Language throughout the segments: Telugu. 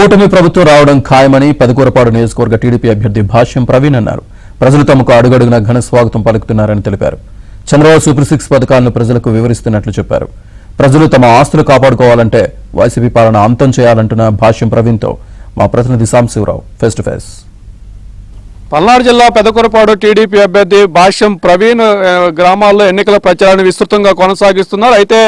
కూటమి ప్రభుత్వం రావడం ఖాయమని పెదకూరపాడు నియోజకవర్గ టీడీపీ అభ్యర్థి భాష్యం ప్రవీణ్ అన్నారు. ప్రజలు తమకు అడుగడుగునా ఘన స్వాగతం పలుకుతున్నారని తెలిపారు. చంద్రబాబు సూపర్ 6 పథకాలను ప్రజలకు వివరిస్తున్నట్లు చెప్పారు. ప్రజలు తమ ఆస్తులు కాపాడుకోవాలంటే వైసీపీ పాలన అంతం చేయాలంటున్న భాష్యం ప్రవీణ్తో మా ప్రతినిధి Samsivarao face to face. Palnadu జిల్లా పెదకూరపాడు టీడీపీ అభ్యర్థి భాష్యం ప్రవీణ్ గ్రామాల్లో ఎన్నికల ప్రచారాన్ని విస్తృతంగా కొనసాగిస్తున్నారు. అయితే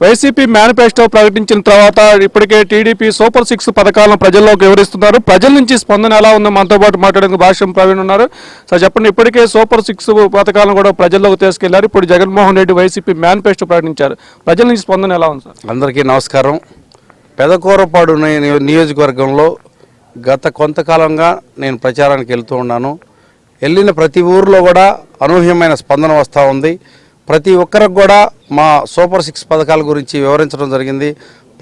వైసీపీ మేనిఫెస్టో ప్రకటించిన తర్వాత ఇప్పటికే టీడీపీ సూపర్ 6 పథకాలను ప్రజల్లోకి వివరిస్తున్నారు. ప్రజల నుంచి స్పందన ఎలా ఉందో మనతో పాటు మాట్లాడేందుకు భాష్యం ప్రవీణ్ ఉన్నారు. సార్ చెప్పండి, ఇప్పటికే సూపర్ 6 పథకాలను కూడా ప్రజల్లోకి తీసుకెళ్లారు. ఇప్పుడు జగన్మోహన్ రెడ్డి వైసీపీ మేనిఫెస్టో ప్రకటించారు. ప్రజల నుంచి స్పందన ఎలా ఉంది సార్? అందరికీ నమస్కారం. పెదకూరపాడు నియోజకవర్గంలో గత కొంతకాలంగా నేను ప్రచారానికి వెళ్తూ ఉన్నాను. వెళ్ళిన ప్రతి ఊరిలో కూడా అనూహ్యమైన స్పందన వస్తూ ఉంది. ప్రతి ఒక్కరికి కూడా మా సూపర్ 6 పథకాల గురించి వివరించడం జరిగింది.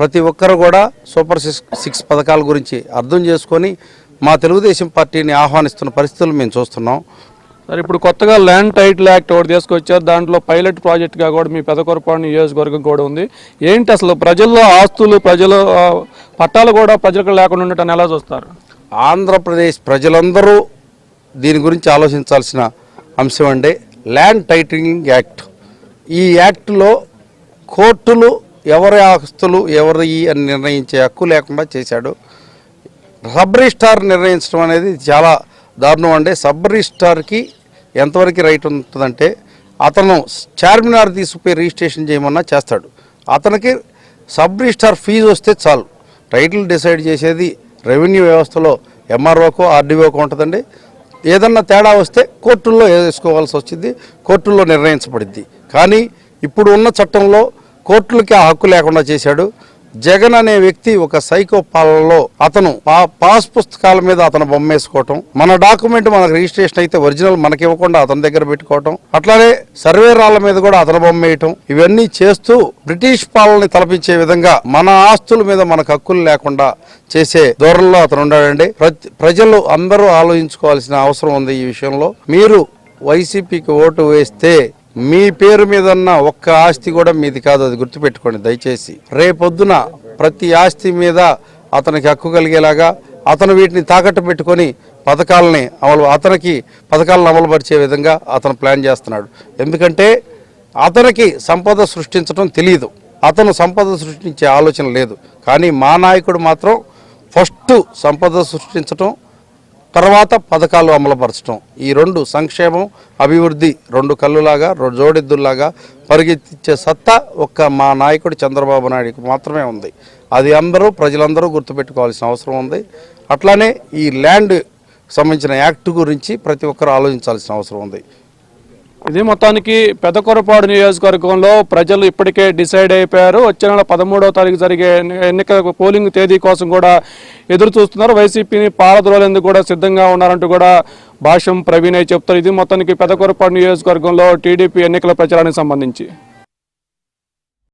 ప్రతి ఒక్కరు కూడా సూపర్ 6 పథకాల గురించి అర్థం చేసుకొని మా తెలుగుదేశం పార్టీని ఆహ్వానిస్తున్న పరిస్థితులు మేము చూస్తున్నాం. సార్, ఇప్పుడు కొత్తగా ల్యాండ్ టైటిల్ యాక్ట్ ఒకటి తీసుకొచ్చారు. దాంట్లో పైలట్ ప్రాజెక్ట్గా కూడా మీ పెదకూరపాడు నియోజకవర్గం కూడా ఉంది. ఏంటి అసలు ప్రజల్లో ఆస్తులు, ప్రజల పట్టాలు కూడా ప్రజలకు లేకుండా ఉండటం ఎలా చూస్తారు? ఆంధ్రప్రదేశ్ ప్రజలందరూ దీని గురించి ఆలోచించాల్సిన అంశం అండి ల్యాండ్ టైటిలింగ్ యాక్ట్. ఈ యాక్ట్లో కోర్టులు ఎవరి ఆస్తులు ఎవరి అని నిర్ణయించే హక్కు లేకుండా చేశాడు. సబ్ రిజిస్ట్రార్ నిర్ణయించడం అనేది చాలా దారుణం అండి. సబ్ రిజిస్ట్రార్కి ఎంతవరకు రైట్ ఉంటుందంటే అతను చార్మినార్ తీసుకుపోయి రిజిస్ట్రేషన్ చేయమన్నా చేస్తాడు. అతనికి సబ్ రిజిస్ట్రార్ ఫీజు వస్తే చాలు. టైటిల్ డిసైడ్ చేసేది రెవెన్యూ వ్యవస్థలో ఎంఆర్ఓకో ఆర్డీఓకో ఉంటుందండి. ఏదన్నా తేడా వస్తే కోర్టుల్లో వేసుకోవాల్సి వచ్చింది, కోర్టుల్లో నిర్ణయించబడింది. కానీ ఇప్పుడు ఉన్న చట్టంలో కోర్టులకి ఆ హక్కు లేకుండా చేశాడు. జగన్ అనే వ్యక్తి ఒక సైకో పాలనలో అతను పాస్ పుస్తకాల మీద అతను బొమ్మ వేసుకోవటం, మన డాక్యుమెంట్ మనకు రిజిస్ట్రేషన్ అయితే ఒరిజినల్ మనకి ఇవ్వకుండా అతని దగ్గర పెట్టుకోవటం, అట్లానే సర్వే రాళ్ల మీద కూడా అతను బొమ్మ వేయటం, ఇవన్నీ చేస్తూ బ్రిటిష్ పాలనని తలపించే విధంగా మన ఆస్తుల మీద మనకు హక్కులు లేకుండా చేసే ధోరణిలో అతను ఉన్నాడండి. ప్రజలు అందరూ ఆలోచించుకోవాల్సిన అవసరం ఉంది ఈ విషయంలో. మీరు వైసీపీకి ఓటు వేస్తే మీ పేరు మీద ఉన్న ఒక్క ఆస్తి కూడా మీది కాదు, అది గుర్తుపెట్టుకోండి దయచేసి. రేపొద్దున ప్రతి ఆస్తి మీద అతనికి హక్కు కలిగేలాగా అతను వీటిని తాకట్టు పెట్టుకొని పథకాలను అమలుపరిచే విధంగా అతను ప్లాన్ చేస్తున్నాడు. ఎందుకంటే అతనికి సంపద సృష్టించడం తెలియదు, అతను సంపద సృష్టించే ఆలోచన లేదు. కానీ మా నాయకుడు మాత్రం ఫస్ట్ సంపద సృష్టించడం, తర్వాత పథకాలు అమలుపరచడం, ఈ రెండు సంక్షేమం అభివృద్ధి రెండు కళ్ళులాగా జోడెద్దుల్లాగా పరిగెత్తించే సత్తా ఒక్క మా నాయకుడు చంద్రబాబు నాయుడుకి మాత్రమే ఉంది. అది ప్రజలందరూ గుర్తుపెట్టుకోవాల్సిన అవసరం ఉంది. అట్లానే ఈ ల్యాండ్ సంబంధించిన యాక్ట్ గురించి ప్రతి ఒక్కరు ఆలోచించాల్సిన అవసరం ఉంది. ఇది మొత్తానికి పెదకూరపాడు నియోజకవర్గంలో ప్రజలు ఇప్పటికే డిసైడ్ అయిపోయారు. వచ్చే నెల 13వ తారీఖు జరిగే ఎన్నికల పోలింగ్ తేదీ కోసం కూడా ఎదురు చూస్తున్నారు. వైసీపీని పారద్రోలేందుకు కూడా సిద్ధంగా ఉన్నారంటూ కూడా భాష్యం ప్రవీణ్ చెప్తారు. ఇది మొత్తానికి పెదకూరపాడు నియోజకవర్గంలో టీడీపీ ఎన్నికల ప్రచారానికి సంబంధించి.